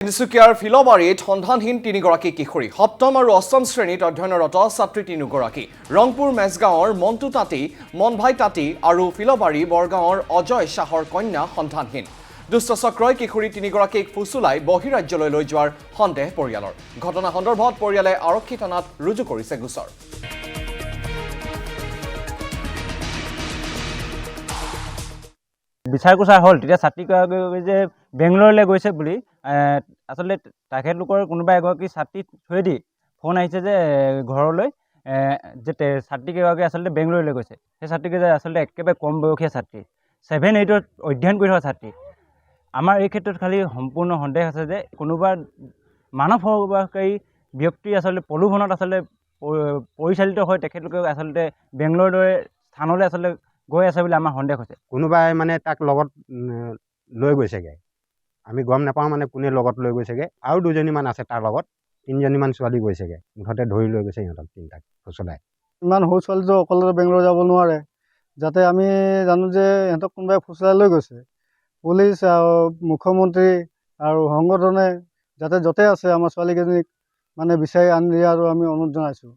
তিনিচুকীয়াৰ ফিলবাৰীত সন্ধানহীন তিনিগৰাকী কিশোৰী সপ্তম আৰু অষ্টম শ্ৰেণীত অধ্যয়নৰত ছাত্ৰী তিনিগৰাকী ৰংপুৰ মেজগাঁৱৰ মণ্টু তাঁতী মনভাই তাঁতী আৰু ফিলবাৰী বৰগাঁৱৰ অজয় শ্বাহৰ কন্যা সন্ধানহীন দুষ্টচক্ৰই কিশোৰী তিনিগৰাকীক ফুচুলাই বহিৰাজ্যলৈ লৈ যোৱাৰ সন্দেহ পৰিয়ালৰ ঘটনা সন্দৰ্ভত পৰিয়ালে আৰক্ষী থানাত ৰুজু কৰিছে গোচৰ বিচাৰ কুচাৰ হ'ল তেতিয়া ছাত্ৰীগৰাকী যে বেংগলোৰলৈ গৈছে বুলি আচলতে তেখেতলোকৰ কোনোবা এগৰাকী ছাত্ৰী থ্ৰুৱেদি ফোন আহিছে যে ঘৰলৈ যে ছাত্ৰীগৰাকী আচলতে বেংগলোৰলৈ গৈছে সেই ছাত্ৰীকেইজন আচলতে একেবাৰে কম বয়সীয়া ছাত্ৰী 7-8ত অধ্যয়ন কৰি থকা ছাত্ৰী আমাৰ এই ক্ষেত্ৰত খালি সম্পূৰ্ণ সন্দেহ আছে যে কোনোবা মানৱ সৰবৰাহকাৰী ব্যক্তি আচলতে প্ৰলোভনত আচলতে পৰিচালিত হৈ তেখেতলোকে আচলতে বেংগলোৰৰ দৰে স্থানলৈ আচলতে গৈ আছে বুলি আমাৰ সন্দেহ হৈছে কোনোবাই মানে তাক লগত লৈ গৈছেগৈ আমি গম নাপাওঁ মানে কোনে লগত লৈ গৈছেগৈ আৰু দুজনীমান আছে তাৰ লগত 3জনীমান ছোৱালী গৈছেগৈ মুঠতে ধৰি লৈ গৈছে সিহঁতক তিনিটাক ফুচলাই ইমান সৰু ছোৱালীটো অকলে বেংগলোৰ যাব নোৱাৰে যাতে আমি জানো যে সিহঁতক কোনোবাই ফুচলাই লৈ গৈছে পুলিচ আৰু মুখ্যমন্ত্ৰী আৰু সংগঠনে যাতে য'তে আছে আমাৰ ছোৱালীকেইজনীক মানে বিচাৰি আনি দিয়াৰো আমি অনুৰোধ জনাইছোঁ